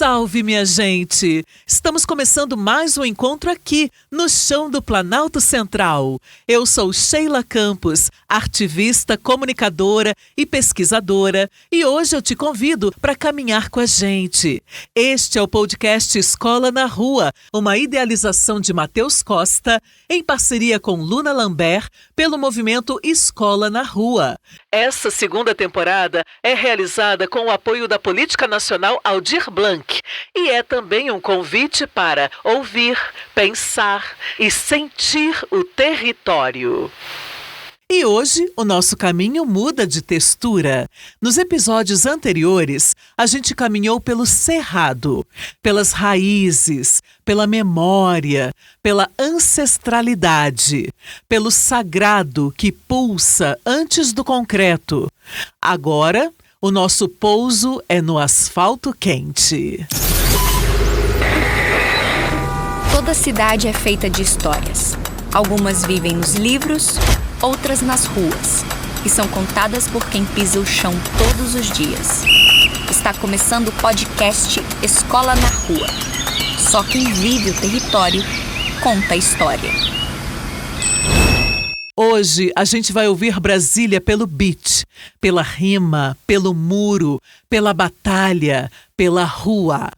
Salve, minha gente! Estamos começando mais um encontro aqui, no chão do Planalto Central. Eu sou Sheila Campos, ativista, comunicadora e pesquisadora, e hoje eu te convido para caminhar com a gente. Este é o podcast Escola na Rua, uma idealização de Matheus Costa, em parceria com Luna Lambert, pelo movimento Escola na Rua. Essa segunda temporada é realizada com o apoio da Política Nacional Aldir Blanc e é também um convite para ouvir, pensar e sentir o território. E hoje, o nosso caminho muda de textura. Nos episódios anteriores, a gente caminhou pelo cerrado, pelas raízes, pela memória, pela ancestralidade, pelo sagrado que pulsa antes do concreto. Agora, o nosso pouso é no asfalto quente. Toda cidade é feita de histórias. Algumas vivem nos livros, outras nas ruas, e são contadas por quem pisa o chão todos os dias. Está começando o podcast Escola na Rua. Só quem vive o território conta a história. Hoje a gente vai ouvir Brasília pelo beat, pela rima, pelo muro, pela batalha, pela rua.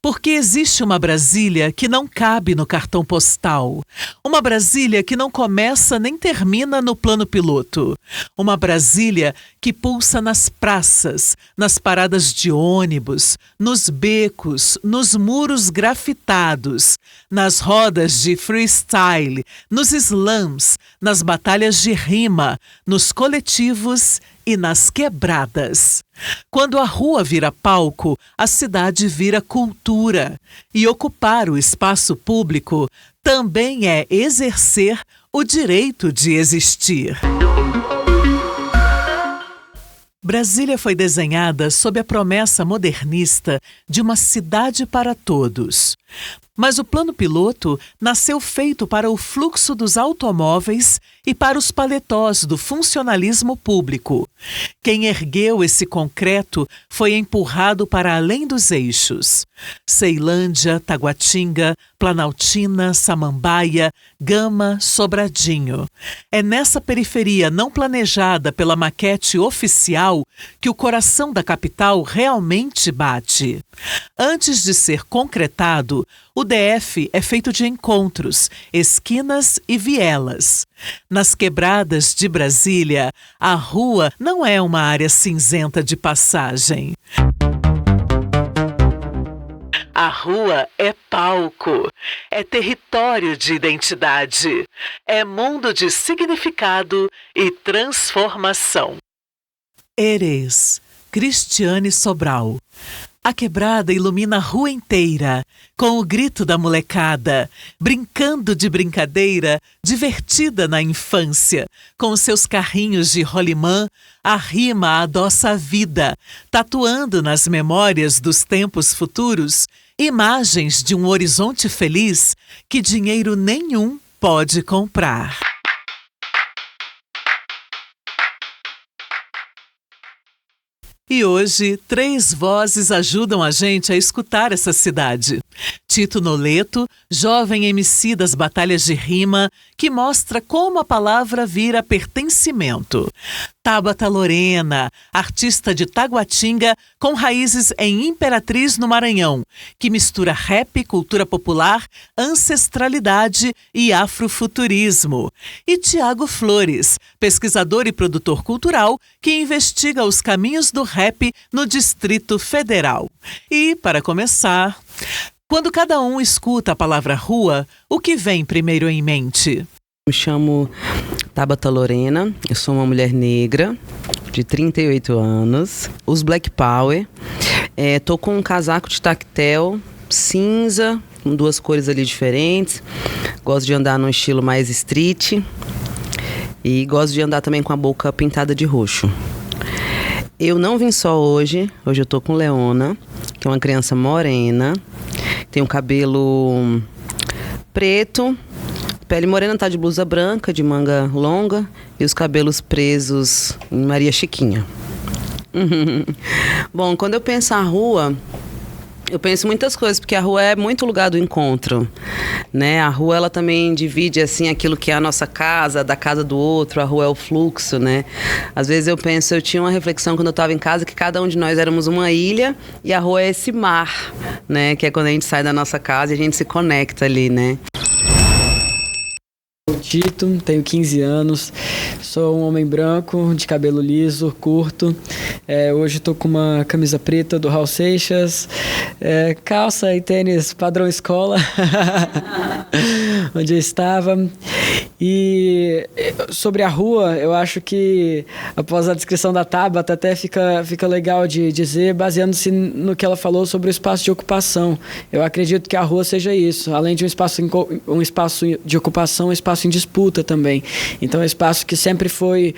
Porque existe uma Brasília que não cabe no cartão postal. Uma Brasília que não começa nem termina no plano piloto. Uma Brasília que pulsa nas praças, nas paradas de ônibus, nos becos, nos muros grafitados, nas rodas de freestyle, nos slams, nas batalhas de rima, nos coletivos e nas quebradas. Quando a rua vira palco, a cidade vira cultura. E ocupar o espaço público também é exercer o direito de existir. Brasília foi desenhada sob a promessa modernista de uma cidade para todos. Mas o plano piloto nasceu feito para o fluxo dos automóveis e para os paletós do funcionalismo público. Quem ergueu esse concreto foi empurrado para além dos eixos. Ceilândia, Taguatinga, Planaltina, Samambaia, Gama, Sobradinho. É nessa periferia não planejada pela maquete oficial que o coração da capital realmente bate. Antes de ser concretado, o DF é feito de encontros, esquinas e vielas. Nas quebradas de Brasília, a rua não é uma área cinzenta de passagem. A rua é palco, é território de identidade, é mundo de significado e transformação. Eres, Cristiane Sobral. A quebrada ilumina a rua inteira, com o grito da molecada, brincando de brincadeira, divertida na infância, com seus carrinhos de rolimã, a rima adoça a vida, tatuando nas memórias dos tempos futuros imagens de um horizonte feliz que dinheiro nenhum pode comprar. E hoje, 3 vozes ajudam a gente a escutar essa cidade. Tito Noleto, jovem MC das batalhas de rima, que mostra como a palavra vira pertencimento. Tabata Lorena, artista de Taguatinga com raízes em Imperatriz, no Maranhão, que mistura rap, cultura popular, ancestralidade e afrofuturismo. E Tiago Flores, pesquisador e produtor cultural que investiga os caminhos do rap no Distrito Federal. E, para começar, quando cada um escuta a palavra rua, o que vem primeiro em mente? Me chamo Tabata Lorena, eu sou uma mulher negra de 38 anos, uso Black Power, tô com um casaco de tactel cinza, com 2 cores ali diferentes, gosto de andar num estilo mais street e gosto de andar também com a boca pintada de roxo. Eu não vim só hoje eu tô com Leona, que é uma criança morena, tem um cabelo preto, pele morena, tá de blusa branca, de manga longa e os cabelos presos em Maria Chiquinha. Bom, quando eu penso na rua, Eu penso em muitas coisas, porque a rua é muito lugar do encontro, né? A rua, ela também divide, assim, aquilo que é a nossa casa, da casa do outro. A rua é o fluxo, né? Às vezes eu tinha uma reflexão quando eu estava em casa, que cada um de nós éramos uma ilha e a rua é esse mar, né? Que é quando a gente sai da nossa casa e a gente se conecta ali, né? Tito, tenho 15 anos, sou um homem branco, de cabelo liso, curto. Hoje estou com uma camisa preta do Raul Seixas, calça e tênis padrão escola, onde eu estava. E sobre a rua, eu acho que, após a descrição da Tabata, até fica legal de dizer, baseando-se no que ela falou sobre o espaço de ocupação. Eu acredito que a rua seja isso, além de um espaço de ocupação, um espaço em disputa também. Então é um espaço que sempre foi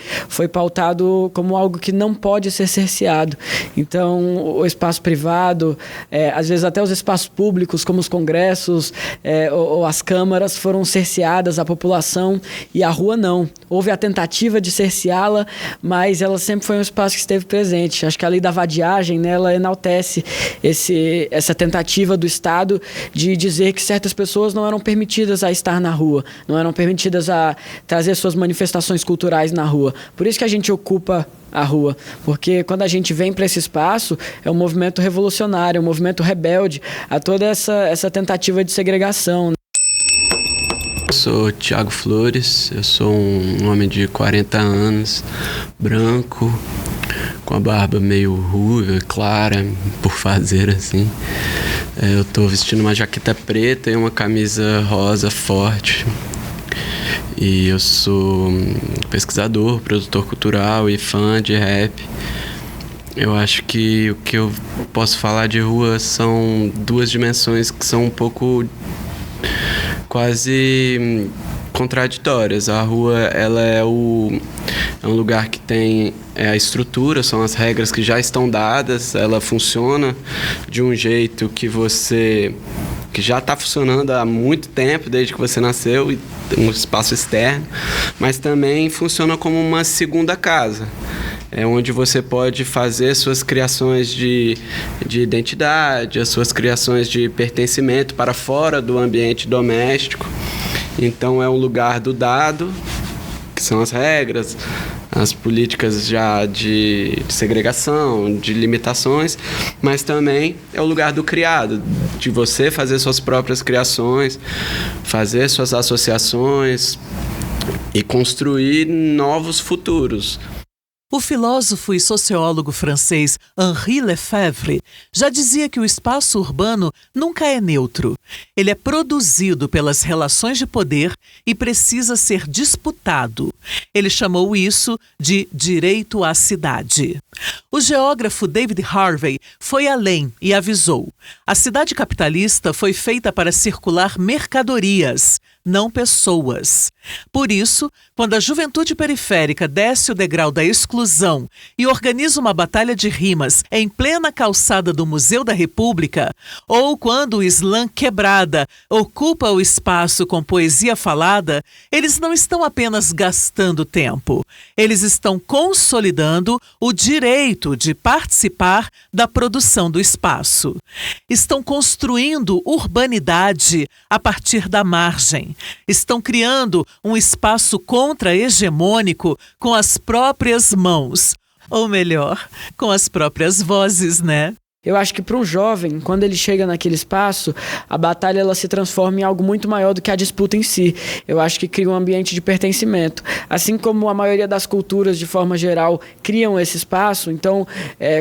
pautado como algo que não pode ser cerceado. Então o espaço privado, às vezes até os espaços públicos, como os congressos ou as câmaras, foram cerceadas à população, e a rua não. Houve a tentativa de cerceá-la, mas ela sempre foi um espaço que esteve presente. Acho que a lei da vadiagem, né, ela enaltece essa tentativa do Estado de dizer que certas pessoas não eram permitidas a estar na rua, não eram permitidas a trazer suas manifestações culturais na rua. Por isso que a gente ocupa a rua, porque quando a gente vem para esse espaço, é um movimento revolucionário, é um movimento rebelde a toda essa tentativa de segregação. Eu sou Thiago Flores, eu sou um homem de 40 anos, branco, com a barba meio ruiva, clara, por fazer assim. Eu tô vestindo uma jaqueta preta e uma camisa rosa forte. E eu sou pesquisador, produtor cultural e fã de rap. Eu acho que o que eu posso falar de rua são duas dimensões que são um pouco quase contraditórias. A rua, ela é um lugar que tem a estrutura, são as regras que já estão dadas, ela funciona de um jeito que já está funcionando há muito tempo, desde que você nasceu, e um espaço externo, mas também funciona como uma segunda casa. É onde você pode fazer suas criações de identidade, as suas criações de pertencimento para fora do ambiente doméstico. Então é um lugar do dado, que são as regras, as políticas já de segregação, de limitações, mas também é o lugar do criado, de você fazer suas próprias criações, fazer suas associações e construir novos futuros. O filósofo e sociólogo francês Henri Lefebvre já dizia que o espaço urbano nunca é neutro. Ele é produzido pelas relações de poder e precisa ser disputado. Ele chamou isso de direito à cidade. O geógrafo David Harvey foi além e avisou: a cidade capitalista foi feita para circular mercadorias, não pessoas. Por isso, quando a juventude periférica desce o degrau da exclusão e organiza uma batalha de rimas em plena calçada do Museu da República, ou quando o slam quebrada ocupa o espaço com poesia falada, eles não estão apenas gastando tempo. Eles estão consolidando o direito de participar da produção do espaço. Estão construindo urbanidade a partir da margem. Estão criando um espaço contra-hegemônico com as próprias mãos. Ou melhor, com as próprias vozes, né? Eu acho que para um jovem, quando ele chega naquele espaço, a batalha ela se transforma em algo muito maior do que a disputa em si. Eu acho que cria um ambiente de pertencimento. Assim como a maioria das culturas, de forma geral, criam esse espaço, então,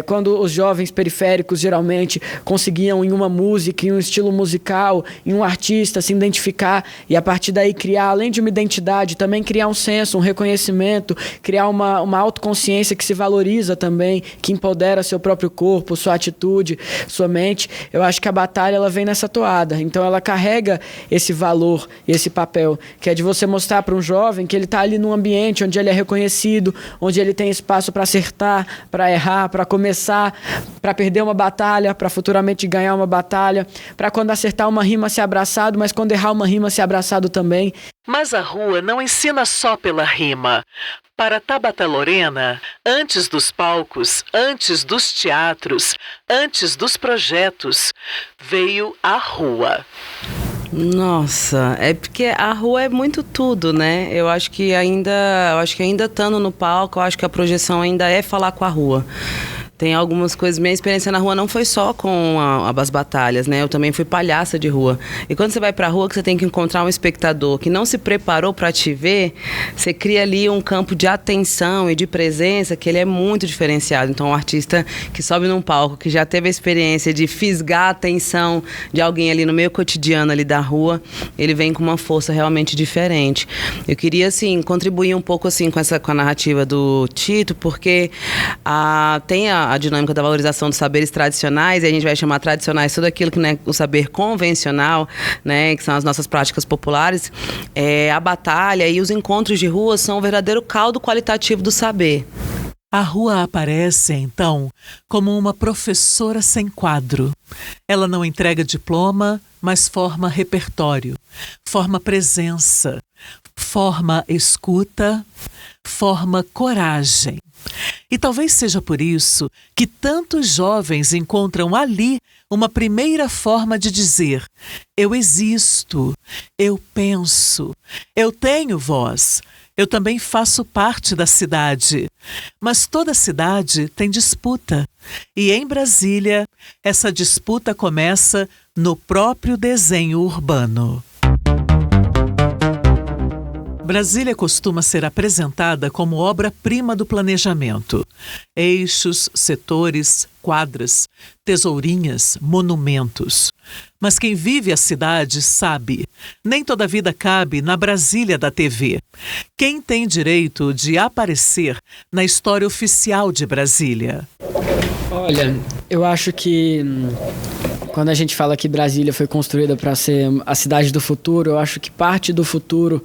quando os jovens periféricos, geralmente, conseguiam em uma música, em um estilo musical, em um artista, se identificar e, a partir daí, criar, além de uma identidade, também criar um senso, um reconhecimento, criar uma autoconsciência que se valoriza também, que empodera seu próprio corpo, sua atitude, sua mente. Eu acho que a batalha ela vem nessa toada. Então ela carrega esse valor e esse papel, que é de você mostrar para um jovem que ele está ali num ambiente onde ele é reconhecido, onde ele tem espaço para acertar, para errar, para começar, para perder uma batalha, para futuramente ganhar uma batalha, para quando acertar uma rima ser abraçado, mas quando errar uma rima ser abraçado também. Mas a rua não ensina só pela rima. Para Tabata Lorena, antes dos palcos, antes dos teatros, antes dos projetos, veio a rua. Nossa, é porque a rua é muito tudo, né? Eu acho que ainda estando no palco, eu acho que a projeção ainda é falar com a rua. Tem algumas coisas, minha experiência na rua não foi só com as batalhas, né? Eu também fui palhaça de rua. E quando você vai pra rua, que você tem que encontrar um espectador que não se preparou para te ver, você cria ali um campo de atenção e de presença que ele é muito diferenciado. Então, um artista que sobe num palco, que já teve a experiência de fisgar a atenção de alguém ali no meio cotidiano ali da rua, ele vem com uma força realmente diferente. Eu queria, assim, contribuir um pouco, assim, com a narrativa do Tito, porque tem a dinâmica da valorização dos saberes tradicionais, e a gente vai chamar tradicionais tudo aquilo que não é o saber convencional, né, que são as nossas práticas populares. A batalha e os encontros de rua são um verdadeiro caldo qualitativo do saber. A rua aparece, então, como uma professora sem quadro. Ela não entrega diploma, mas forma repertório, forma presença, forma escuta, forma coragem. E talvez seja por isso que tantos jovens encontram ali uma primeira forma de dizer: eu existo, eu penso, eu tenho voz, eu também faço parte da cidade. Mas toda cidade tem disputa. E em Brasília, essa disputa começa no próprio desenho urbano. Brasília costuma ser apresentada como obra-prima do planejamento. Eixos, setores, quadras, tesourinhas, monumentos. Mas quem vive a cidade sabe, nem toda vida cabe na Brasília da TV. Quem tem direito de aparecer na história oficial de Brasília? Olha, eu acho que quando a gente fala que Brasília foi construída para ser a cidade do futuro, eu acho que parte do futuro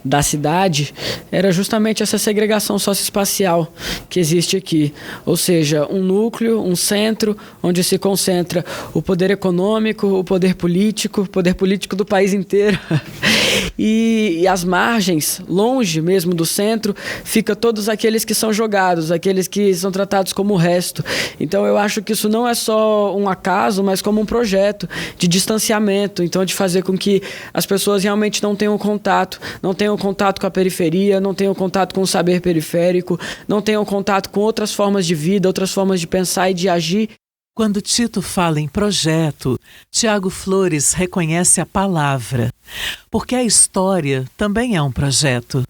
da cidade era justamente essa segregação socioespacial que existe aqui. Ou seja, um núcleo, um centro, onde se concentra o poder econômico, o poder político do país inteiro. E as margens, longe mesmo do centro, fica todos aqueles que são jogados, aqueles que são tratados como o resto. Então eu acho que isso não é só um acaso, mas como um projeto de distanciamento, então de fazer com que as pessoas realmente não tenham contato com a periferia, não tenham contato com o saber periférico, não tenham contato com outras formas de vida, outras formas de pensar e de agir. Quando Tito fala em projeto, Tiago Flores reconhece a palavra, porque a história também é um projeto.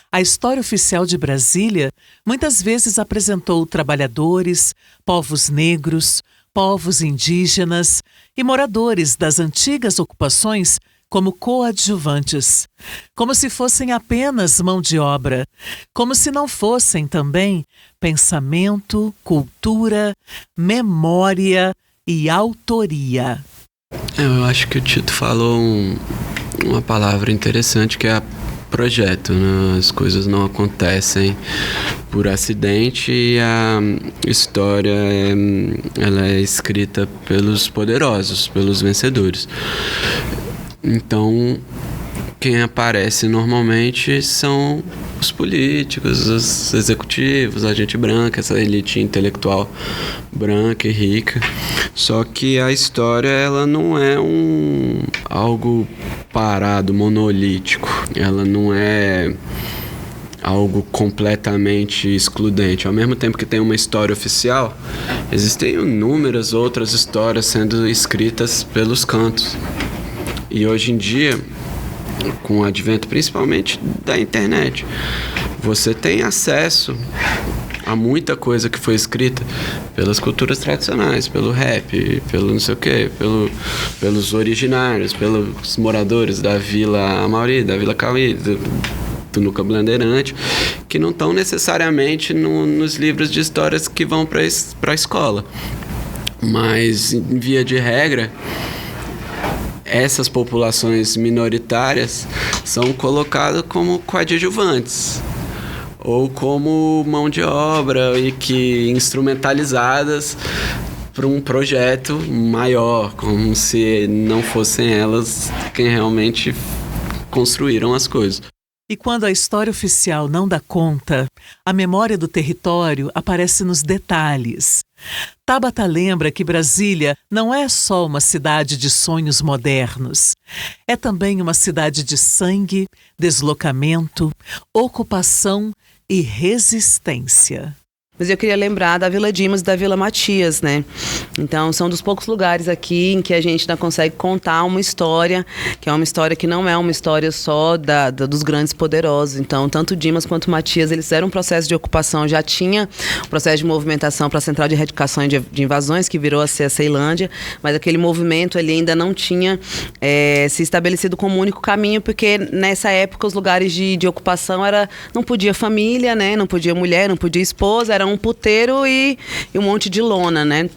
A história oficial de Brasília muitas vezes apresentou trabalhadores, povos negros, povos indígenas e moradores das antigas ocupações como coadjuvantes, como se fossem apenas mão de obra, como se não fossem também pensamento, cultura, memória e autoria. Eu acho que o Tito falou uma palavra interessante, que é projeto, né? As coisas não acontecem por acidente e a história ela é escrita pelos poderosos, pelos vencedores. Então, quem aparece normalmente são os políticos, os executivos, a gente branca, essa elite intelectual branca e rica. Só que a história ela não é algo parado, monolítico. Ela não é algo completamente excludente. Ao mesmo tempo que tem uma história oficial, existem inúmeras outras histórias sendo escritas pelos cantos. E hoje em dia, com o advento principalmente da internet, você tem acesso a muita coisa que foi escrita pelas culturas tradicionais, pelo rap, pelo não sei o quê, pelos originários, pelos moradores da Vila Amauri, da Vila Cauí, do Núcleo Bandeirante, que não estão necessariamente nos livros de histórias que vão para a escola. Mas, em via de regra, essas populações minoritárias são colocadas como coadjuvantes ou como mão de obra e que instrumentalizadas para um projeto maior, como se não fossem elas quem realmente construíram as coisas. E quando a história oficial não dá conta, a memória do território aparece nos detalhes. Tabata lembra que Brasília não é só uma cidade de sonhos modernos. É também uma cidade de sangue, deslocamento, ocupação e resistência. Mas eu queria lembrar da Vila Dimas e da Vila Matias, né? Então, são dos poucos lugares aqui em que a gente ainda consegue contar uma história, que é uma história que não é uma história só dos grandes poderosos. Então, tanto Dimas quanto Matias, eles fizeram um processo de ocupação, já tinha um processo de movimentação para a Central de Erradicação de Invasões, que virou a ser a Ceilândia, mas aquele movimento ele ainda não tinha se estabelecido como único caminho, porque nessa época os lugares de ocupação não podia família, né? Não podia mulher, não podia esposa, era um puteiro e um monte de lona, né?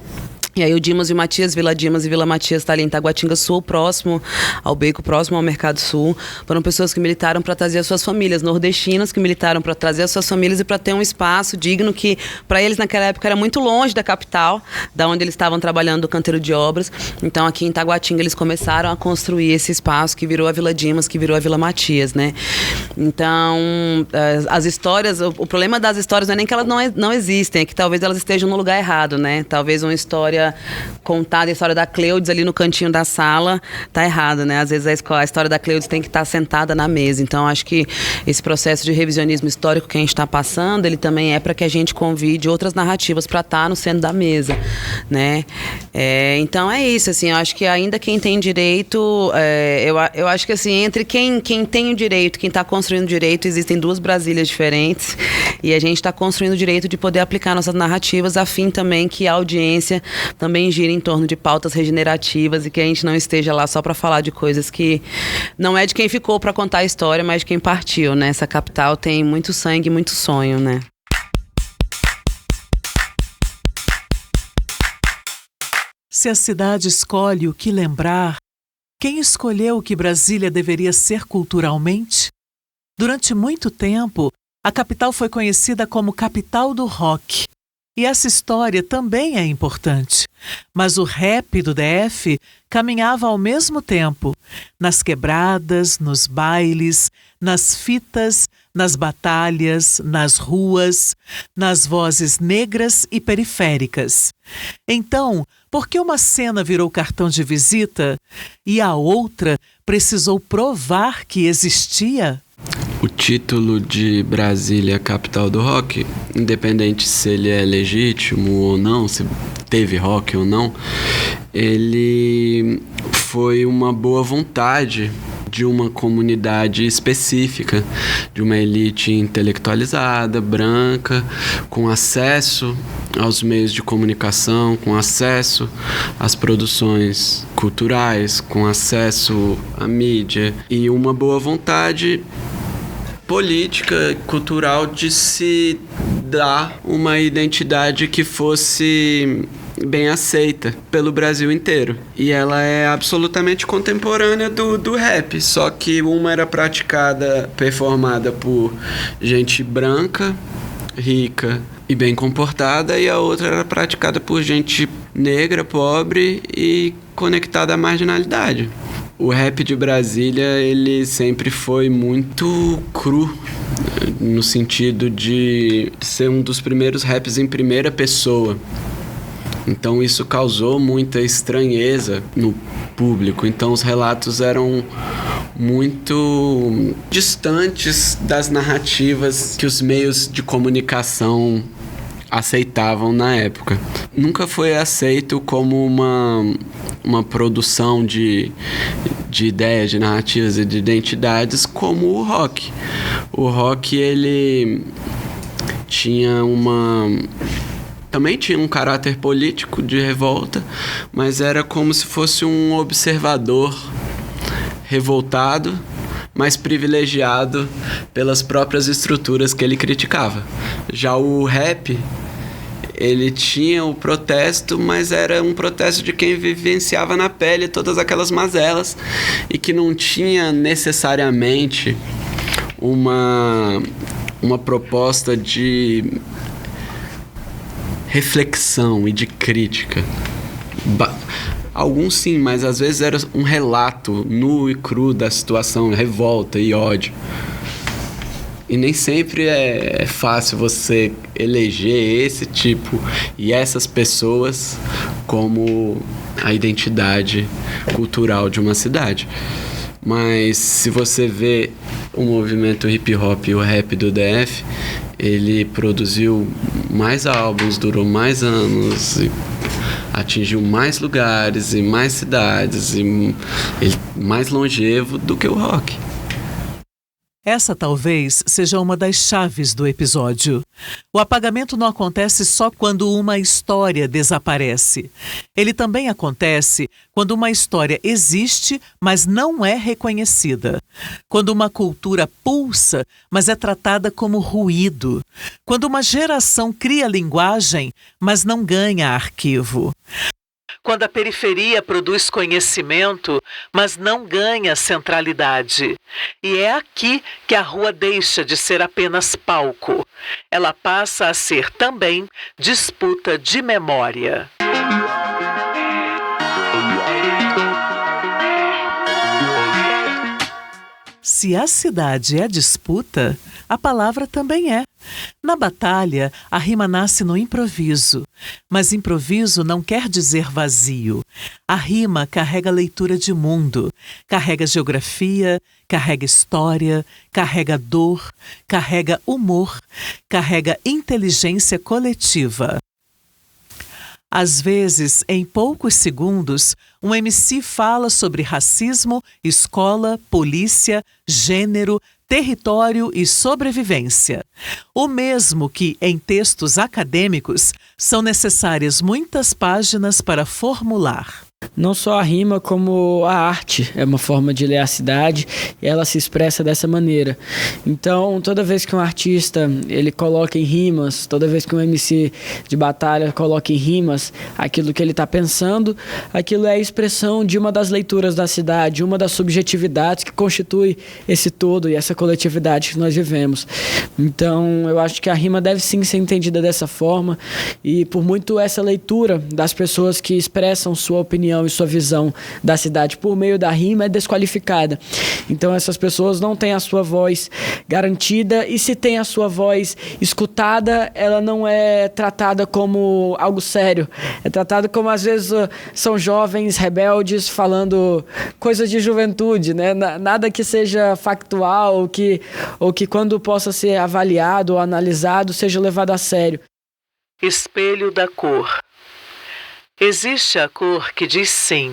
E aí o Dimas e o Matias, Vila Dimas e Vila Matias está ali em Taguatinga Sul, próximo ao Beco, próximo ao Mercado Sul. Foram pessoas que militaram para trazer as suas famílias, nordestinas que militaram para trazer as suas famílias e para ter um espaço digno que para eles naquela época era muito longe da capital, da onde eles estavam trabalhando do canteiro de obras. Então aqui em Taguatinga eles começaram a construir esse espaço que virou a Vila Dimas, que virou a Vila Matias, né? Então as histórias, o problema das histórias não é nem que elas não existem, é que talvez elas estejam no lugar errado, né? Talvez uma história contada, a história da Cleudes ali no cantinho da sala, tá errada, né? Às vezes a história da Cleudes tem que estar sentada na mesa. Então, acho que esse processo de revisionismo histórico que a gente está passando, ele também é para que a gente convide outras narrativas para estar no centro da mesa, né? Então, é isso, assim, eu acho que ainda quem tem direito, eu acho que, assim, entre quem tem o direito, quem está construindo o direito, existem duas Brasílias diferentes e a gente está construindo o direito de poder aplicar nossas narrativas a fim também que a audiência também gira em torno de pautas regenerativas e que a gente não esteja lá só para falar de coisas que não é de quem ficou para contar a história, mas de quem partiu, né? Essa capital tem muito sangue e muito sonho, né? Se a cidade escolhe o que lembrar, quem escolheu o que Brasília deveria ser culturalmente? Durante muito tempo, a capital foi conhecida como capital do rock. E essa história também é importante. Mas o rap do DF caminhava ao mesmo tempo, nas quebradas, nos bailes, nas fitas, nas batalhas, nas ruas, nas vozes negras e periféricas. Então, por que uma cena virou cartão de visita e a outra precisou provar que existia? O título de Brasília, capital do rock, independente se ele é legítimo ou não, se teve rock ou não, ele foi uma boa vontade de uma comunidade específica, de uma elite intelectualizada, branca, com acesso aos meios de comunicação, com acesso às produções culturais, com acesso à mídia e uma boa vontade política, cultural de se dar uma identidade que fosse bem aceita pelo Brasil inteiro. E ela é absolutamente contemporânea do rap, só que uma era performada por gente branca, rica e bem comportada, e a outra era praticada por gente negra, pobre e conectada à marginalidade. O rap de Brasília, ele sempre foi muito cru, no sentido de ser um dos primeiros raps em primeira pessoa. Então isso causou muita estranheza no público. Então os relatos eram muito distantes das narrativas que os meios de comunicação aceitavam na época. Nunca foi aceito como uma produção de ideias, de narrativas e de identidades como o rock. O rock, ele também tinha um caráter político de revolta, mas era como se fosse um observador revoltado, mas privilegiado pelas próprias estruturas que ele criticava. Já o rap, ele tinha o protesto, mas era um protesto de quem vivenciava na pele todas aquelas mazelas e que não tinha necessariamente uma proposta de reflexão e de crítica. Alguns sim, mas às vezes era um relato nu e cru da situação, revolta e ódio. E nem sempre é fácil você eleger esse tipo e essas pessoas como a identidade cultural de uma cidade. Mas se você vê o movimento hip hop e o rap do DF, ele produziu mais álbuns, durou mais anos, e atingiu mais lugares e mais cidades, e mais longevo do que o rock. Essa talvez seja uma das chaves do episódio. O apagamento não acontece só quando uma história desaparece. Ele também acontece quando uma história existe, mas não é reconhecida. Quando uma cultura pulsa, mas é tratada como ruído. Quando uma geração cria linguagem, mas não ganha arquivo. Quando a periferia produz conhecimento, mas não ganha centralidade. E é aqui que a rua deixa de ser apenas palco. Ela passa a ser também disputa de memória. Se a cidade é disputa, a palavra também é. Na batalha, a rima nasce no improviso. Mas improviso não quer dizer vazio. A rima carrega leitura de mundo, carrega geografia, carrega história, carrega dor, carrega humor, carrega inteligência coletiva. Às vezes, em poucos segundos, um MC fala sobre racismo, escola, polícia, gênero, território e sobrevivência. O mesmo que, em textos acadêmicos, são necessárias muitas páginas para formular. Não só a rima, como a arte é uma forma de ler a cidade e ela se expressa dessa maneira. Então, toda vez que um artista ele coloca em rimas, toda vez que um MC de batalha coloca em rimas aquilo que ele está pensando, aquilo é a expressão de uma das leituras da cidade, uma das subjetividades que constitui esse todo e essa coletividade que nós vivemos. Então, eu acho que a rima deve sim ser entendida dessa forma e por muito essa leitura das pessoas que expressam sua opinião e sua visão da cidade por meio da rima é desqualificada. Então essas pessoas não têm a sua voz garantida e se tem a sua voz escutada, ela não é tratada como algo sério. É tratada como às vezes são jovens rebeldes falando coisas de juventude, né? Nada que seja factual ou que quando possa ser avaliado ou analisado seja levado a sério. Espelho da cor. Existe a cor que diz sim,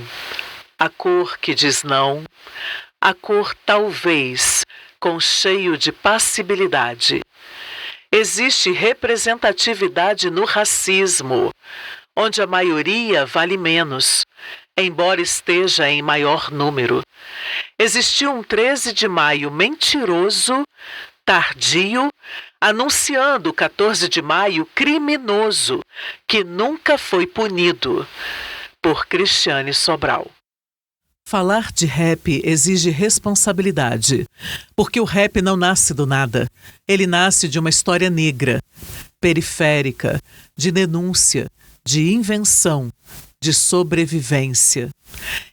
a cor que diz não, a cor talvez, com cheio de passibilidade. Existe representatividade no racismo, onde a maioria vale menos, embora esteja em maior número. Existiu um 13 de maio mentiroso, tardio, anunciando o 14 de maio criminoso, que nunca foi punido, por Cristiane Sobral. Falar de rap exige responsabilidade, porque o rap não nasce do nada. Ele nasce de uma história negra, periférica, de denúncia, de invenção, de sobrevivência.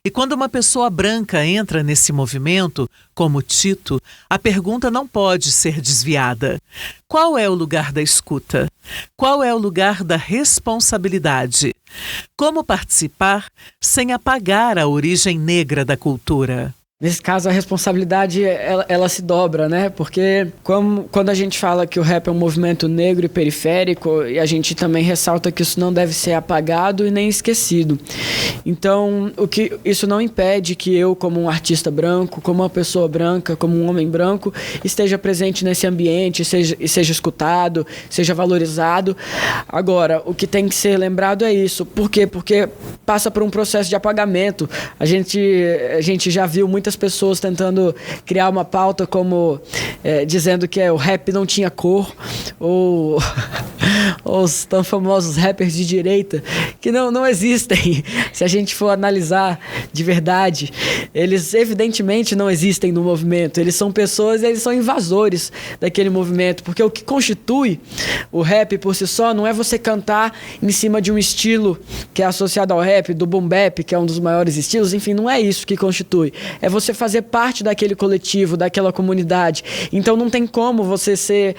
E quando uma pessoa branca entra nesse movimento, como Tito, a pergunta não pode ser desviada. Qual é o lugar da escuta? Qual é o lugar da responsabilidade? Como participar sem apagar a origem negra da cultura? Nesse caso, a responsabilidade, ela se dobra, né? Porque quando a gente fala que o rap é um movimento negro e periférico, e a gente também ressalta que isso não deve ser apagado e nem esquecido. Então, isso não impede que eu, como um artista branco, como uma pessoa branca, como um homem branco, esteja presente nesse ambiente, seja escutado, seja valorizado. Agora, o que tem que ser lembrado é isso. Por quê? Porque passa por um processo de apagamento. A gente já viu muitas pessoas tentando criar uma pauta como dizendo que o rap não tinha cor ou os tão famosos rappers de direita, que não existem. Se a gente for analisar de verdade, eles evidentemente não existem no movimento. Eles são pessoas, eles são invasores daquele movimento, porque o que constitui o rap por si só não é você cantar em cima de um estilo que é associado ao rap, do boom bap, que é um dos maiores estilos, enfim, não é isso que constitui. É você fazer parte daquele coletivo, daquela comunidade. Então não tem como você ser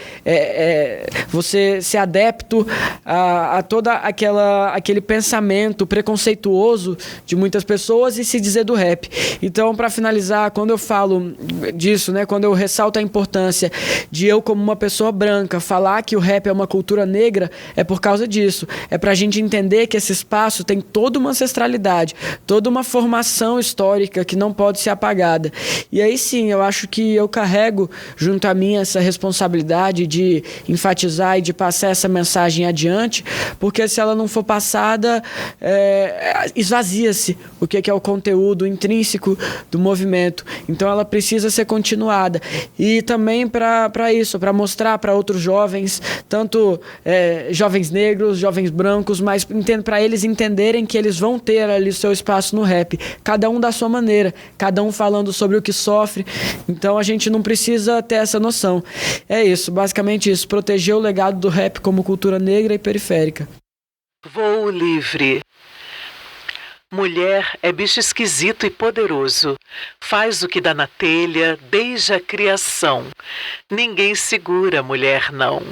adepto a toda aquele pensamento preconceituoso de muitas pessoas e se dizer do rap. Então, para finalizar, quando eu falo disso, né, quando eu ressalto a importância de eu, como uma pessoa branca, falar que o rap é uma cultura negra, é por causa disso. É pra gente entender que esse espaço tem toda uma ancestralidade, toda uma formação histórica que não pode ser apagada. E aí sim, eu acho que eu carrego junto a mim essa responsabilidade de enfatizar e de passar essa mensagem adiante, porque se ela não for passada, esvazia-se o que é o conteúdo intrínseco do movimento. Então ela precisa ser continuada. E também para isso, para mostrar para outros jovens, tanto jovens negros, jovens brancos, mas para eles entenderem que eles vão ter ali o seu espaço no rap, cada um da sua maneira, cada um falando sobre o que sofre. Então a gente não precisa ter essa noção. É isso, basicamente isso, proteger o legado do rap como cultura negra e periférica. Voo livre. Mulher é bicho esquisito e poderoso. Faz o que dá na telha desde a criação. Ninguém segura a mulher, não.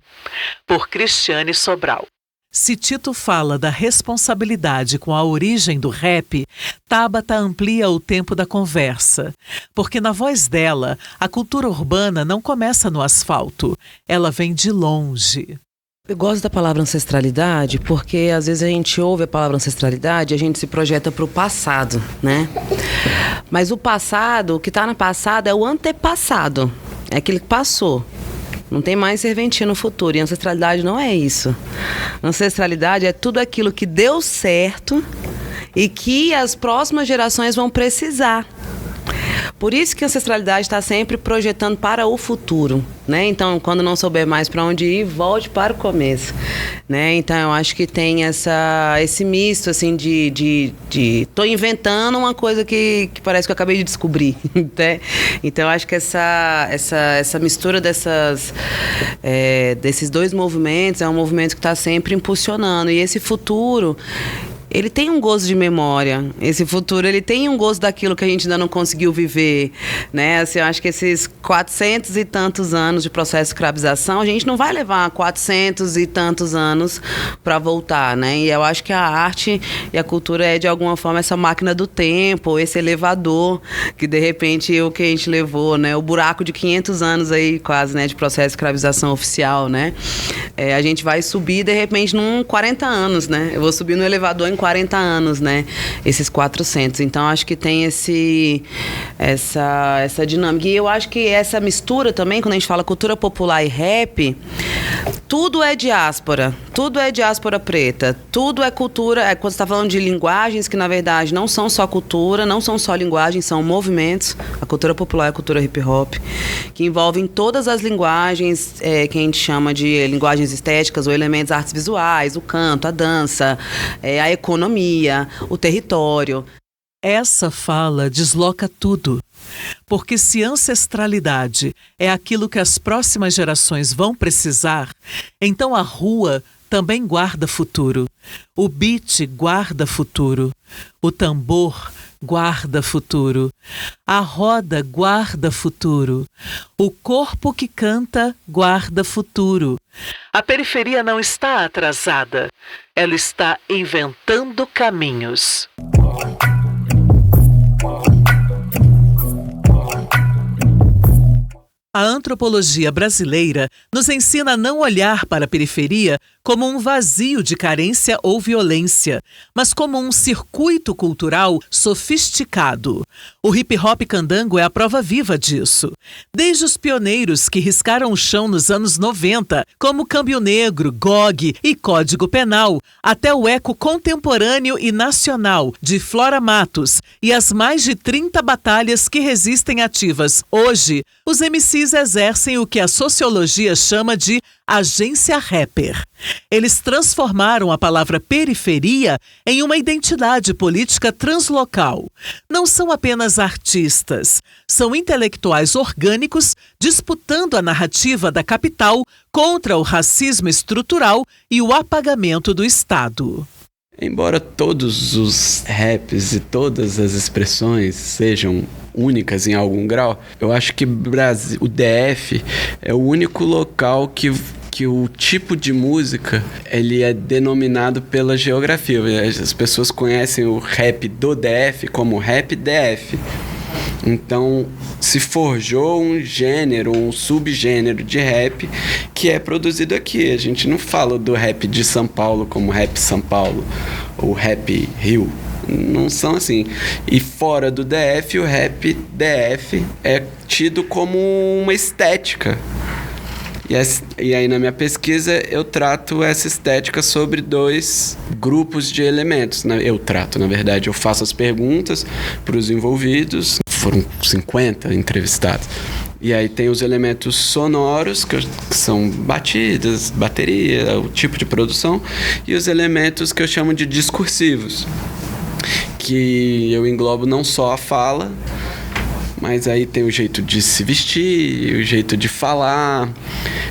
Por Cristiane Sobral. Se Tito fala da responsabilidade com a origem do rap, Tabata amplia o tempo da conversa. Porque na voz dela, a cultura urbana não começa no asfalto. Ela vem de longe. Eu gosto da palavra ancestralidade porque às vezes a gente ouve a palavra ancestralidade e a gente se projeta para o passado, né? Mas o passado, o que está no passado é o antepassado, é aquilo que passou. Não tem mais serventia no futuro. E ancestralidade não é isso. Ancestralidade é tudo aquilo que deu certo e que as próximas gerações vão precisar. Por isso que a ancestralidade está sempre projetando para o futuro, né? Então, quando não souber mais para onde ir, volte para o começo, né? Então, eu acho que tem esse misto, assim, tô inventando uma coisa que parece que eu acabei de descobrir, né? Então, eu acho que essa mistura desses dois movimentos é um movimento que está sempre impulsionando. E esse futuro, ele tem um gosto de memória. Esse futuro, ele tem um gosto daquilo que a gente ainda não conseguiu viver, né? Assim, eu acho que esses 400 e tantos anos de processo de escravização, a gente não vai levar 400 e tantos anos para voltar, né? E eu acho que a arte e a cultura é, de alguma forma, essa máquina do tempo, esse elevador que, de repente, o que a gente levou, né? O buraco de 500 anos aí, quase, né? De processo de escravização oficial, né? A gente vai subir, de repente, num 40 anos, né? Eu vou subir no elevador em 40 anos, né? Esses 400. Então, acho que tem essa dinâmica. E eu acho que essa mistura também, quando a gente fala cultura popular e rap, tudo é diáspora. Tudo é diáspora preta. Tudo é cultura. Quando você está falando de linguagens que, na verdade, não são só cultura, não são só linguagens, são movimentos. A cultura popular é a cultura hip hop, que envolvem todas as linguagens que a gente chama de linguagens estéticas ou elementos artes visuais, o canto, a dança, a economia, o território. Essa fala desloca tudo. Porque se ancestralidade é aquilo que as próximas gerações vão precisar, então a rua também guarda futuro. O beat guarda futuro. O tambor guarda futuro. A roda guarda futuro. O corpo que canta guarda futuro. A periferia não está atrasada. Ela está inventando caminhos. A antropologia brasileira nos ensina a não olhar para a periferia como um vazio de carência ou violência, mas como um circuito cultural sofisticado. O hip-hop candango é a prova viva disso. Desde os pioneiros que riscaram o chão nos anos 90, como Câmbio Negro, GOG e Código Penal, até o eco contemporâneo e nacional de Flora Matos e as mais de 30 batalhas que resistem ativas hoje, os MCs exercem o que a sociologia chama de Agência Rapper. Eles transformaram a palavra periferia em uma identidade política translocal. Não são apenas artistas, são intelectuais orgânicos disputando a narrativa da capital contra o racismo estrutural e o apagamento do Estado. Embora todos os raps e todas as expressões sejam únicas em algum grau, eu acho que o DF é o único local que o tipo de música ele é denominado pela geografia. As pessoas conhecem o rap do DF como rap DF. Então, se forjou um gênero, um subgênero de rap que é produzido aqui. A gente não fala do rap de São Paulo como rap São Paulo ou rap Rio. Não são assim. E fora do DF, o rap DF é tido como uma estética. E aí, na minha pesquisa, eu trato essa estética sobre 2 grupos de elementos. Na verdade, eu faço as perguntas para os envolvidos. Foram 50 entrevistados. E aí tem os elementos sonoros, que são batidas, bateria, o tipo de produção. E os elementos que eu chamo de discursivos, que eu englobo não só a fala, mas aí tem o jeito de se vestir, o jeito de falar,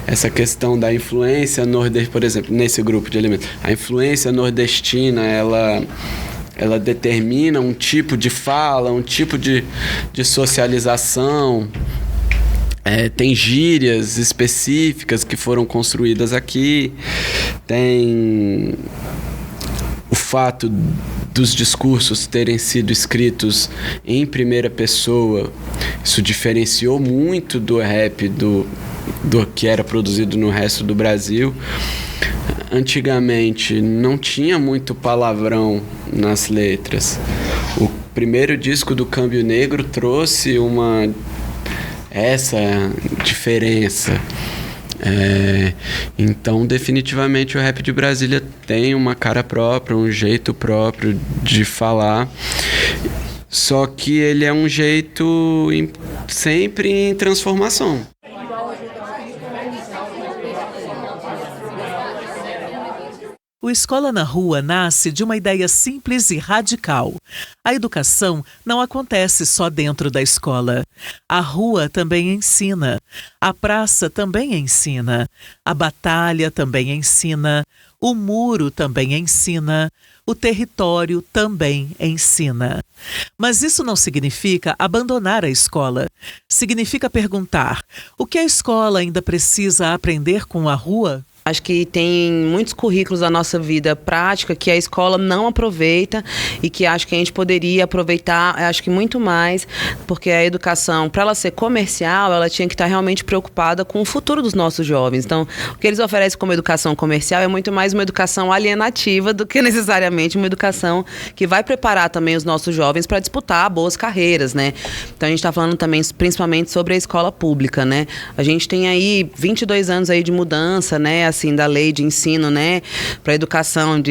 essa questão da influência nordestina, por exemplo, nesse grupo de elementos. A influência nordestina, ela determina um tipo de fala, um tipo de socialização. Tem gírias específicas que foram construídas aqui, tem o fato dos discursos terem sido escritos em primeira pessoa. Isso diferenciou muito do rap do que era produzido no resto do Brasil. Antigamente não tinha muito palavrão nas letras. O primeiro disco do Câmbio Negro trouxe essa diferença. Então, definitivamente, o rap de Brasília tem uma cara própria, um jeito próprio de falar. Só que ele é um jeito sempre em transformação. O Escola na Rua nasce de uma ideia simples e radical. A educação não acontece só dentro da escola. A rua também ensina. A praça também ensina. A batalha também ensina. O muro também ensina. O território também ensina. Mas isso não significa abandonar a escola. Significa perguntar: o que a escola ainda precisa aprender com a rua? Acho que tem muitos currículos da nossa vida prática que a escola não aproveita e que acho que a gente poderia aproveitar, acho que muito mais, porque a educação, para ela ser comercial, ela tinha que estar realmente preocupada com o futuro dos nossos jovens. Então, o que eles oferecem como educação comercial é muito mais uma educação alienativa do que necessariamente uma educação que vai preparar também os nossos jovens para disputar boas carreiras, né? Então, a gente está falando também principalmente sobre a escola pública, né? A gente tem aí 22 anos aí de mudança, né? Assim, da lei de ensino, né, para educação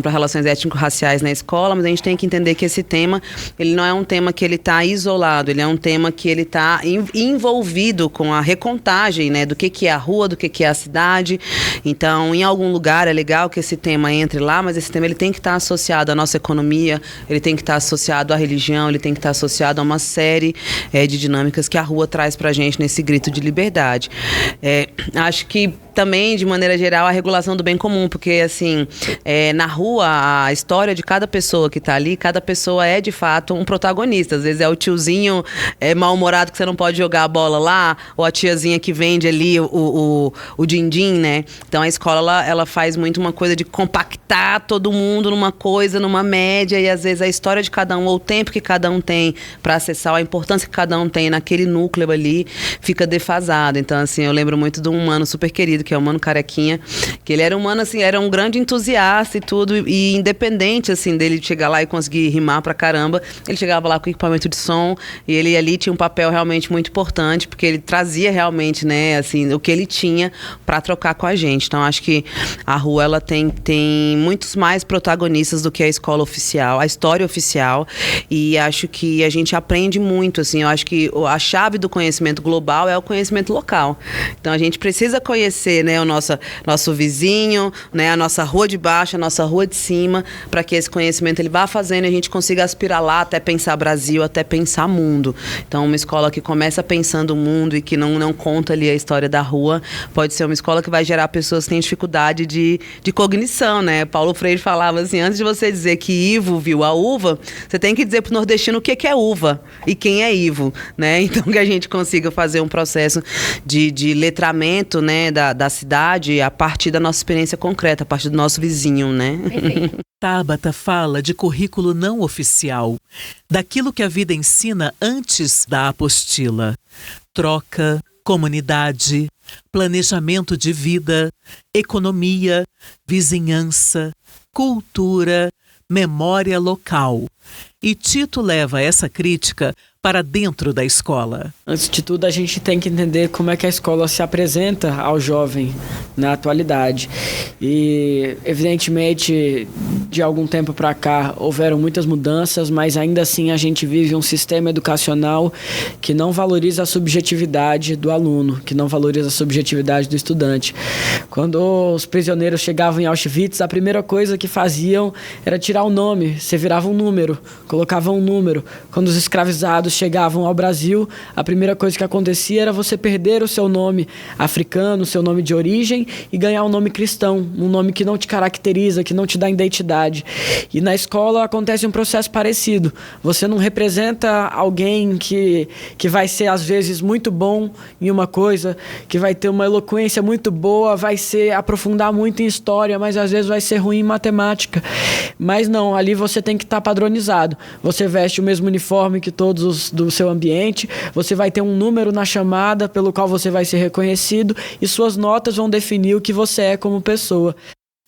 para relações étnico-raciais na escola, mas a gente tem que entender que esse tema, ele não é um tema que ele está isolado, ele é um tema que ele está envolvido com a recontagem, né, do que é a rua, do que é a cidade. Então, em algum lugar é legal que esse tema entre lá, mas esse tema ele tem que estar associado à nossa economia, ele tem que estar associado à religião, ele tem que estar associado a uma série de dinâmicas que a rua traz para a gente nesse grito de liberdade. Acho que também, de maneira geral, a regulação do bem comum, porque, assim, na rua, a história de cada pessoa que está ali, cada pessoa é, de fato, um protagonista. Às vezes é o tiozinho mal-humorado que você não pode jogar a bola lá, ou a tiazinha que vende ali o din-din, né? Então, a escola, ela faz muito uma coisa de compactar todo mundo numa coisa, numa média, e às vezes a história de cada um, ou o tempo que cada um tem para acessar, a importância que cada um tem naquele núcleo ali, fica defasado. Então, assim, eu lembro muito de um mano super querido, que é o Mano Carequinha, que ele era um mano, assim, era um grande entusiasta e tudo, e independente, assim, dele chegar lá e conseguir rimar pra caramba, ele chegava lá com equipamento de som, e ele ali tinha um papel realmente muito importante, porque ele trazia realmente, né, assim, o que ele tinha pra trocar com a gente. Então, acho que a rua, ela tem muitos mais protagonistas do que a escola oficial, a história oficial, e acho que a gente aprende muito, assim, eu acho que a chave do conhecimento global é o conhecimento local. Então, a gente precisa conhecer conhecer, né, o nosso vizinho, né, a nossa rua de baixo, a nossa rua de cima, para que esse conhecimento ele vá fazendo e a gente consiga aspirar lá até pensar Brasil, até pensar mundo. Então, uma escola que começa pensando o mundo e que não conta ali a história da rua, pode ser uma escola que vai gerar pessoas que têm dificuldade de cognição, né? Paulo Freire falava assim, antes de você dizer que Ivo viu a uva, você tem que dizer pro nordestino o que é uva e quem é Ivo, né? Então, que a gente consiga fazer um processo de letramento, né, da cidade a partir da nossa experiência concreta, a partir do nosso vizinho, né? Tabata fala de currículo não oficial, daquilo que a vida ensina antes da apostila. Troca, comunidade, planejamento de vida, economia, vizinhança, cultura, memória local. E Tito leva essa crítica para dentro da escola. Antes de tudo, a gente tem que entender como é que a escola se apresenta ao jovem na atualidade. E, evidentemente, de algum tempo para cá, houveram muitas mudanças, mas ainda assim a gente vive um sistema educacional que não valoriza a subjetividade do aluno, que não valoriza a subjetividade do estudante. Quando os prisioneiros chegavam em Auschwitz, a primeira coisa que faziam era tirar o nome. Você virava um número, colocava um número. Quando os escravizados chegavam ao Brasil, a primeira coisa que acontecia era você perder o seu nome africano, o seu nome de origem e ganhar um nome cristão, um nome que não te caracteriza, que não te dá identidade. E na escola acontece um processo parecido. Você não representa alguém que vai ser, às vezes, muito bom em uma coisa, que vai ter uma eloquência muito boa, vai aprofundar muito em história, mas às vezes vai ser ruim em matemática. Mas não, ali você tem que estar padronizado. Você veste o mesmo uniforme que todos os do seu ambiente, você vai ter um número na chamada pelo qual você vai ser reconhecido e suas notas vão definir o que você é como pessoa.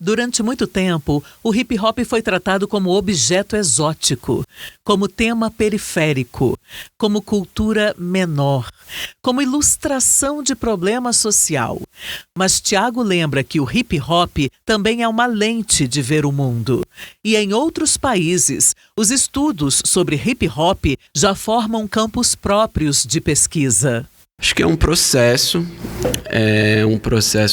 Durante muito tempo, o hip-hop foi tratado como objeto exótico, como tema periférico, como cultura menor, como ilustração de problema social. Mas Tiago lembra que o hip-hop também é uma lente de ver o mundo. E em outros países, os estudos sobre hip-hop já formam campos próprios de pesquisa. Acho que é um processo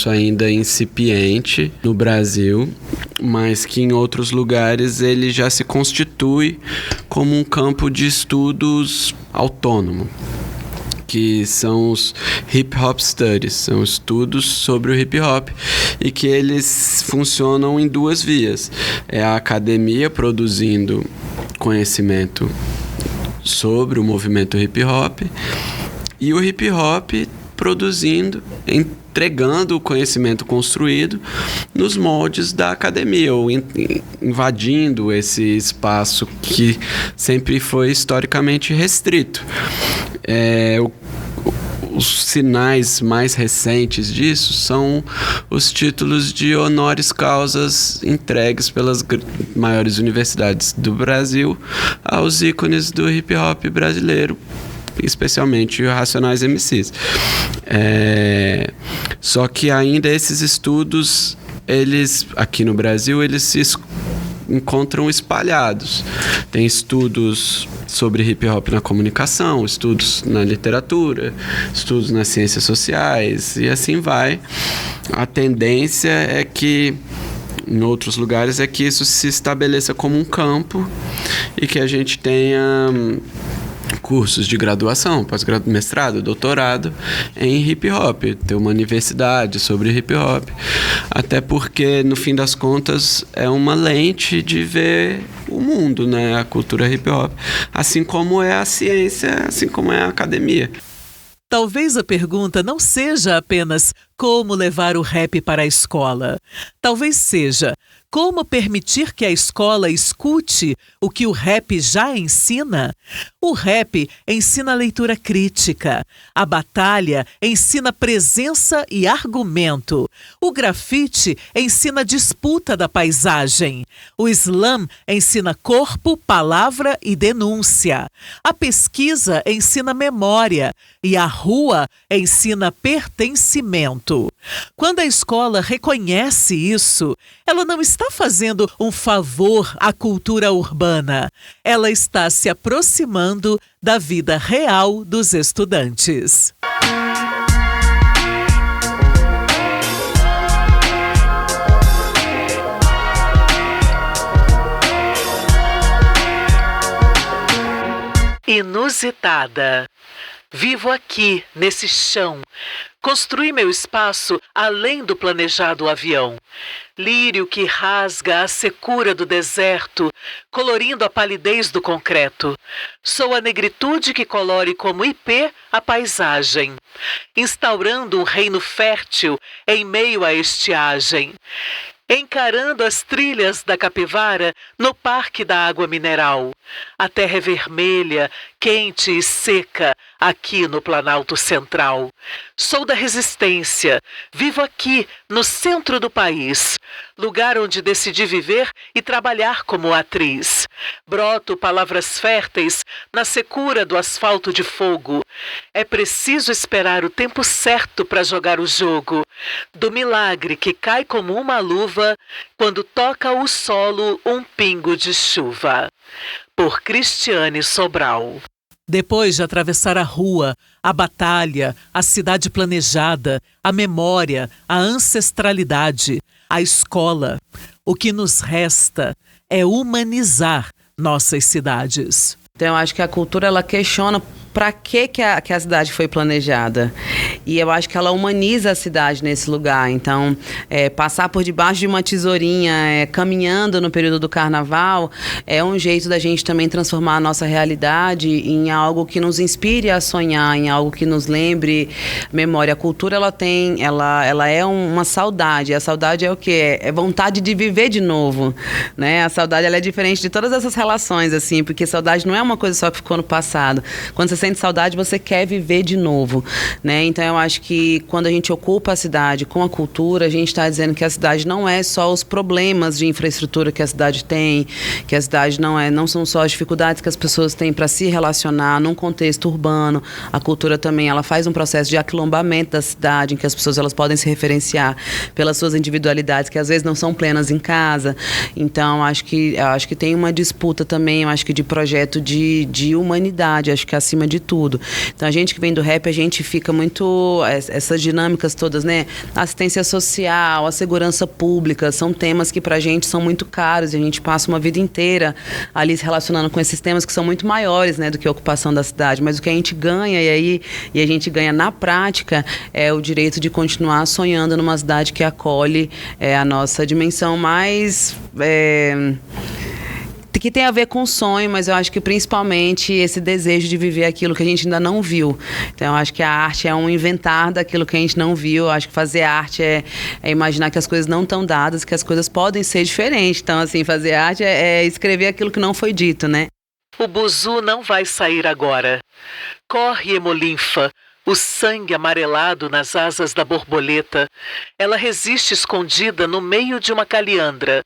ainda incipiente no Brasil, mas que em outros lugares ele já se constitui como um campo de estudos autônomo, que são os Hip Hop Studies, são estudos sobre o hip hop e que eles funcionam em duas vias. É a academia produzindo conhecimento sobre o movimento hip hop e o hip hop produzindo, entregando o conhecimento construído nos moldes da academia, ou invadindo esse espaço que sempre foi historicamente restrito. Os sinais mais recentes disso são os títulos de honoris causas entregues pelas maiores universidades do Brasil aos ícones do hip hop brasileiro, especialmente os Racionais MCs. Só que ainda esses estudos, eles aqui no Brasil, eles se encontram espalhados. Tem estudos sobre hip hop na comunicação, estudos na literatura, estudos nas ciências sociais e assim vai. A tendência é que em outros lugares é que isso se estabeleça como um campo e que a gente tenha cursos de graduação, pós-mestrado, doutorado em hip hop, ter uma universidade sobre hip hop, até porque no fim das contas é uma lente de ver o mundo, né? A cultura hip hop, assim como é a ciência, assim como é a academia. Talvez a pergunta não seja apenas como levar o rap para a escola. Talvez seja como permitir que a escola escute o que o rap já ensina. O rap ensina leitura crítica. A batalha ensina presença e argumento. O grafite ensina disputa da paisagem. O slam ensina corpo, palavra e denúncia. A pesquisa ensina memória. E a rua ensina pertencimento. Quando a escola reconhece isso, ela não está fazendo um favor à cultura urbana. Ela está se aproximando da vida real dos estudantes. inusitada. Vivo aqui, nesse chão. Construí meu espaço além do planejado avião. Lírio que rasga a secura do deserto, colorindo a palidez do concreto. Sou a negritude que colore como ipê a paisagem, instaurando um reino fértil em meio à estiagem. Encarando as trilhas da capivara no Parque da Água Mineral. A terra é vermelha, quente e seca aqui no Planalto Central. Sou da resistência, vivo aqui no centro do país, lugar onde decidi viver e trabalhar como atriz. Broto palavras férteis na secura do asfalto de fogo. É preciso esperar o tempo certo para jogar o jogo, do milagre que cai como uma luva quando toca o solo um pingo de chuva. Por Cristiane Sobral. Depois de atravessar a rua, a batalha, a cidade planejada, a memória, a ancestralidade, a escola, o que nos resta é humanizar nossas cidades. Então, eu acho que a cultura, ela questiona para que a cidade foi planejada. E eu acho que ela humaniza a cidade nesse lugar. Então, passar por debaixo de uma tesourinha, caminhando no período do carnaval, é um jeito da gente também transformar a nossa realidade em algo que nos inspire a sonhar, em algo que nos lembre memória. A cultura, ela é uma saudade. A saudade é o quê? É vontade de viver de novo, né? A saudade, ela é diferente de todas essas relações, assim, porque saudade não é uma coisa só que ficou no passado. Quando você sente saudade, você quer viver de novo, né? Então, eu acho que quando a gente ocupa a cidade com a cultura, a gente está dizendo que a cidade não é só os problemas de infraestrutura que a cidade tem, que a cidade não são só as dificuldades que as pessoas têm para se relacionar num contexto urbano. A cultura também, ela faz um processo de aquilombamento da cidade, em que as pessoas elas podem se referenciar pelas suas individualidades, que às vezes não são plenas em casa. Então, acho que tem uma disputa também, eu acho que de projeto de humanidade, acho que acima de tudo. Então, a gente que vem do rap, a gente fica muito... Essas dinâmicas todas, né? A assistência social, a segurança pública, são temas que pra gente são muito caros e a gente passa uma vida inteira ali se relacionando com esses temas que são muito maiores, né, do que a ocupação da cidade. Mas o que a gente ganha, e a gente ganha na prática, é o direito de continuar sonhando numa cidade que acolhe a nossa dimensão mais... que tem a ver com o sonho, mas eu acho que principalmente esse desejo de viver aquilo que a gente ainda não viu. Então, eu acho que a arte é um inventar daquilo que a gente não viu. Eu acho que fazer arte é imaginar que as coisas não estão dadas, que as coisas podem ser diferentes. Então, assim, fazer arte é escrever aquilo que não foi dito, né? O buzu não vai sair agora. Corre, hemolinfa, o sangue amarelado nas asas da borboleta. Ela resiste escondida no meio de uma caliandra.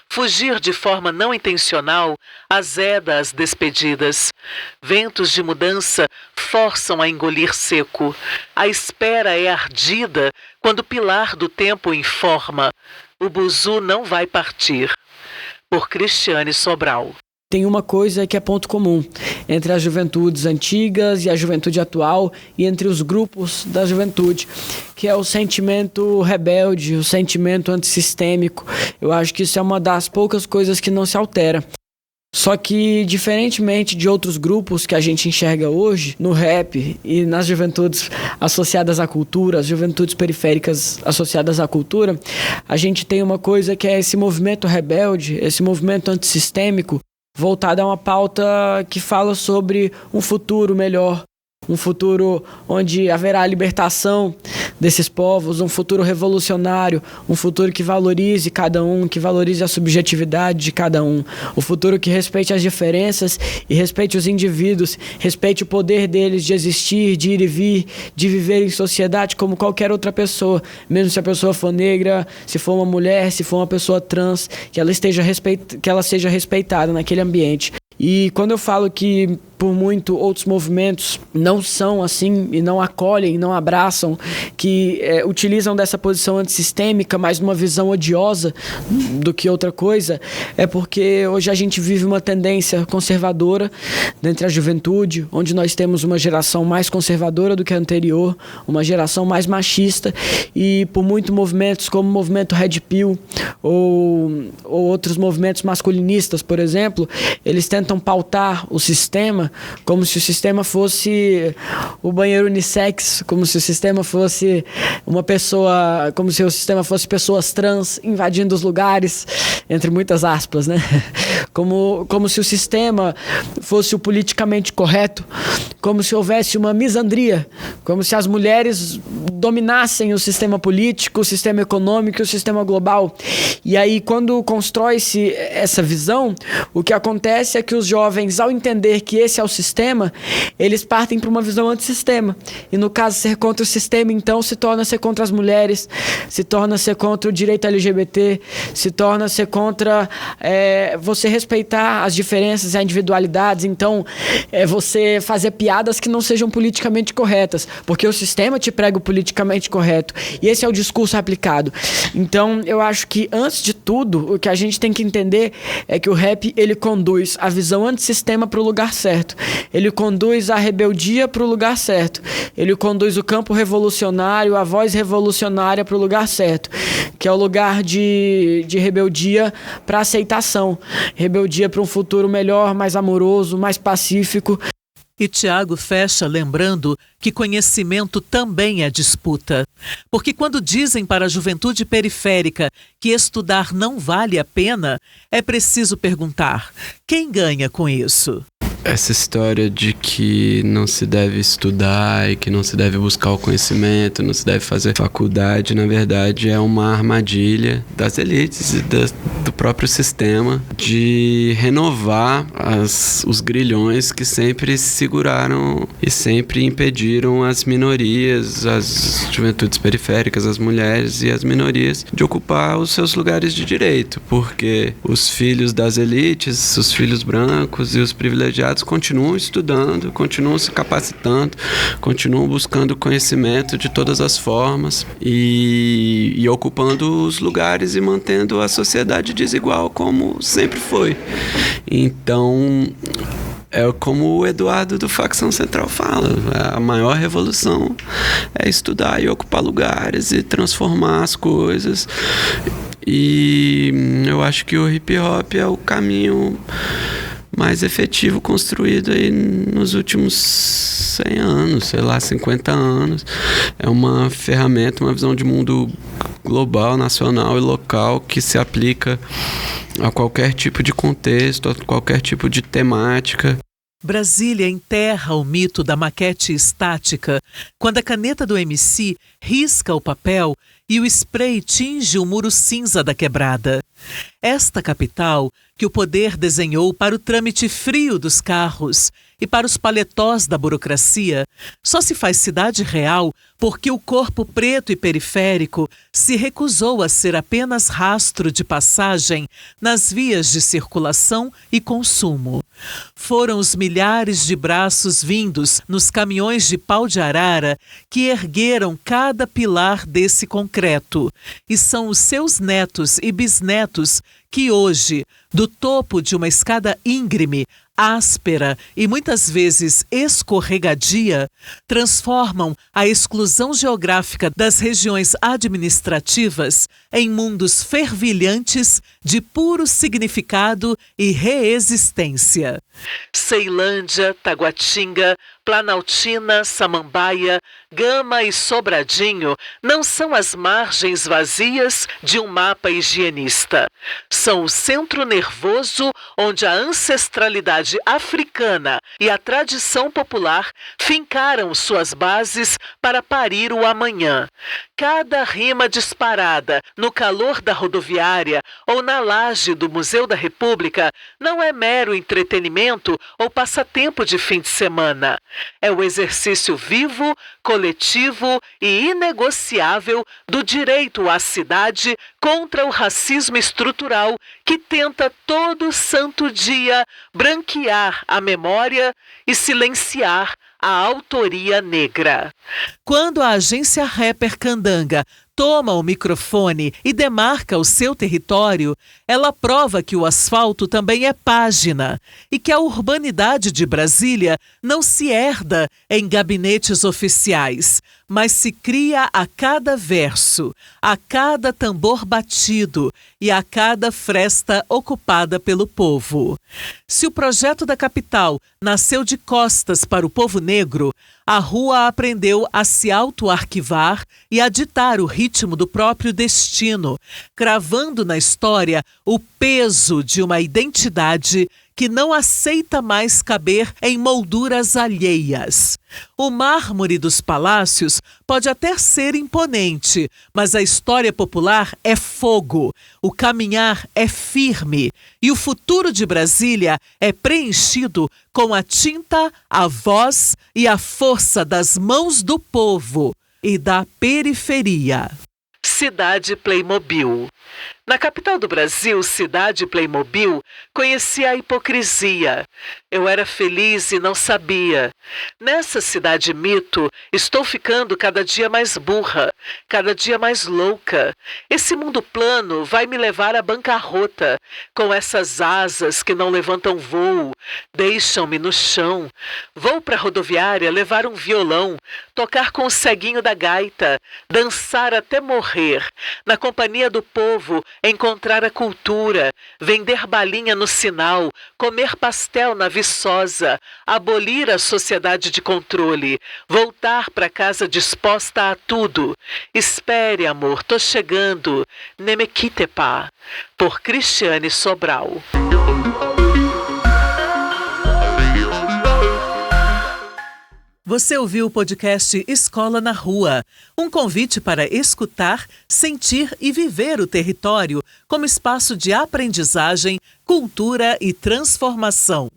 Fugir de forma não intencional azeda as despedidas. Ventos de mudança forçam a engolir seco. A espera é ardida quando o pilar do tempo informa. O buzu não vai partir. Por Cristiane Sobral. Tem uma coisa que é ponto comum entre as juventudes antigas e a juventude atual e entre os grupos da juventude, que é o sentimento rebelde, o sentimento antissistêmico. Eu acho que isso é uma das poucas coisas que não se altera. Só que, diferentemente de outros grupos que a gente enxerga hoje, no rap e nas juventudes associadas à cultura, as juventudes periféricas associadas à cultura, a gente tem uma coisa que é esse movimento rebelde, esse movimento antissistêmico, voltada a uma pauta que fala sobre um futuro melhor, um futuro onde haverá a libertação desses povos, um futuro revolucionário, um futuro que valorize cada um, que valorize a subjetividade de cada um, um futuro que respeite as diferenças e respeite os indivíduos, respeite o poder deles de existir, de ir e vir, de viver em sociedade como qualquer outra pessoa, mesmo se a pessoa for negra, se for uma mulher, se for uma pessoa trans, que ela seja respeitada naquele ambiente. E quando eu falo que por muito outros movimentos não são assim e não acolhem, não abraçam, que utilizam dessa posição antissistêmica, mas numa visão odiosa do que outra coisa, é porque hoje a gente vive uma tendência conservadora dentro da juventude, onde nós temos uma geração mais conservadora do que a anterior, uma geração mais machista, e por muitos movimentos como o movimento Red Pill ou outros movimentos masculinistas, por exemplo, eles tentam pautar o sistema sistema como se o sistema fosse o banheiro unissex, como se o sistema fosse uma pessoa, como se o sistema fosse pessoas trans invadindo os lugares, entre muitas aspas, né? Como se o sistema fosse o politicamente correto, como se houvesse uma misandria, como se as mulheres dominassem o sistema político, o sistema econômico e o sistema global. E aí, quando constrói-se essa visão, o que acontece é que os jovens, ao entender que esse é o sistema, eles partem para uma visão antissistema. E no caso, ser contra o sistema, então, se torna ser contra as mulheres, se torna ser contra o direito LGBT, se torna ser contra você respeitar as diferenças e as individualidades. Então, você fazer piadas que não sejam politicamente corretas, porque o sistema te prega o politicamente correto. E esse é o discurso aplicado. Então, eu acho que, antes de tudo, o que a gente tem que entender é que o rap, ele conduz a visão antissistema para o lugar certo. Ele conduz a rebeldia para o lugar certo. Ele conduz o campo revolucionário, a voz revolucionária para o lugar certo, que é o lugar de rebeldia para aceitação. Rebeldia para um futuro melhor, mais amoroso, mais pacífico. E Tiago fecha lembrando que conhecimento também é disputa. Porque quando dizem para a juventude periférica que estudar não vale a pena, é preciso perguntar: quem ganha com isso? Essa história de que não se deve estudar e que não se deve buscar o conhecimento, não se deve fazer faculdade, na verdade é uma armadilha das elites e do próprio sistema de renovar os grilhões que sempre seguraram e sempre impediram as minorias, as juventudes periféricas, as mulheres e as minorias de ocupar os seus lugares de direito, porque os filhos das elites, os filhos brancos e os privilegiados continuam estudando, continuam se capacitando, continuam buscando conhecimento de todas as formas e ocupando os lugares e mantendo a sociedade desigual como sempre foi. Então, é como o Eduardo do Facção Central fala, a maior revolução é estudar e ocupar lugares e transformar as coisas. E eu acho que o hip hop é o caminho mais efetivo construído aí nos últimos 100 anos, sei lá, 50 anos. É uma ferramenta, uma visão de mundo global, nacional e local que se aplica a qualquer tipo de contexto, a qualquer tipo de temática. Brasília enterra o mito da maquete estática, quando a caneta do MC risca o papel e o spray tinge o muro cinza da quebrada. Esta capital, que o poder desenhou para o trâmite frio dos carros e para os paletós da burocracia, só se faz cidade real porque o corpo preto e periférico se recusou a ser apenas rastro de passagem nas vias de circulação e consumo. Foram os milhares de braços vindos nos caminhões de pau de arara que ergueram cada pilar desse concreto, e são os seus netos e bisnetos que hoje, do topo de uma escada íngreme, áspera e muitas vezes escorregadia, transformam a exclusão geográfica das regiões administrativas em mundos fervilhantes de puro significado e reexistência. Ceilândia, Taguatinga, Planaltina, Samambaia, Gama e Sobradinho não são as margens vazias de um mapa higienista. São o centro nervoso onde a ancestralidade africana e a tradição popular fincaram suas bases para parir o amanhã. Cada rima disparada no calor da rodoviária ou na laje do Museu da República não é mero entretenimento ou passatempo de fim de semana. É o exercício vivo, coletivo e inegociável do direito à cidade contra o racismo estrutural que tenta todo santo dia branquear a memória e silenciar a autoria negra. Quando a agência Rapper Candanga toma o microfone e demarca o seu território, ela prova que o asfalto também é página e que a urbanidade de Brasília não se herda em gabinetes oficiais, mas se cria a cada verso, a cada tambor batido e a cada fresta ocupada pelo povo. Se o projeto da capital nasceu de costas para o povo negro, a rua aprendeu a se auto-arquivar e a ditar o ritmo do próprio destino, cravando na história o peso de uma identidade que não aceita mais caber em molduras alheias. O mármore dos palácios pode até ser imponente, mas a história popular é fogo, o caminhar é firme e o futuro de Brasília é preenchido com a tinta, a voz e a força das mãos do povo e da periferia. Cidade Playmobil. Na capital do Brasil, Cidade Playmobil, conheci a hipocrisia. Eu era feliz e não sabia. Nessa cidade mito, estou ficando cada dia mais burra, cada dia mais louca. Esse mundo plano vai me levar à bancarrota, com essas asas que não levantam voo, deixam-me no chão. Vou para a rodoviária levar um violão, tocar com o ceguinho da gaita, dançar até morrer, na companhia do povo, encontrar a cultura, vender balinha no sinal, comer pastel na Viçosa, abolir a sociedade de controle, voltar para casa disposta a tudo. Espere, amor, tô chegando. Ne me quitte pas. Por Cristiane Sobral. Você ouviu o podcast Escola na Rua, um convite para escutar, sentir e viver o território como espaço de aprendizagem, cultura e transformação.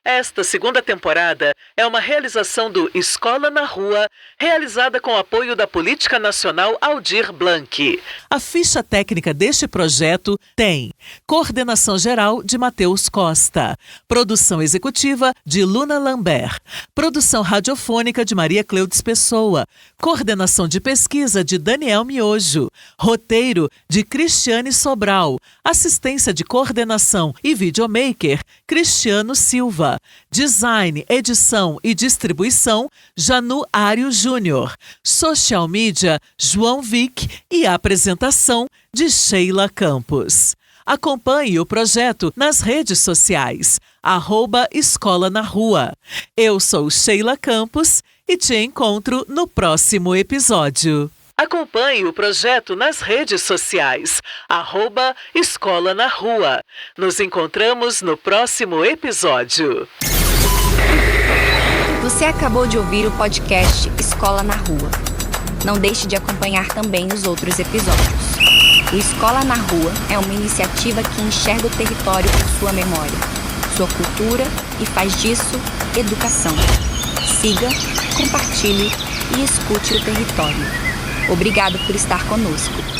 Esta segunda temporada é uma realização do Escola na Rua, realizada com apoio da Política Nacional Aldir Blanc. A ficha técnica deste projeto tem coordenação geral de Matheus Costa, produção executiva de Luna Lambert, produção radiofônica de Maria Cleudes Pessoa, coordenação de pesquisa de Daniel Miojo, roteiro de Cristiane Sobral, assistência de coordenação e videomaker Cristiano Silva, design, edição e distribuição Janu Ário Júnior, social media João Vick e apresentação de Sheila Campos. Acompanhe o projeto nas redes sociais, @Escola na Rua. Eu sou Sheila Campos e te encontro no próximo episódio. Acompanhe o projeto nas redes sociais, @Escola na Rua. Nos encontramos no próximo episódio. Você acabou de ouvir o podcast Escola na Rua. Não deixe de acompanhar também os outros episódios. O Escola na Rua é uma iniciativa que enxerga o território por sua memória, sua cultura e faz disso educação. Siga, compartilhe e escute o território. Obrigado por estar conosco.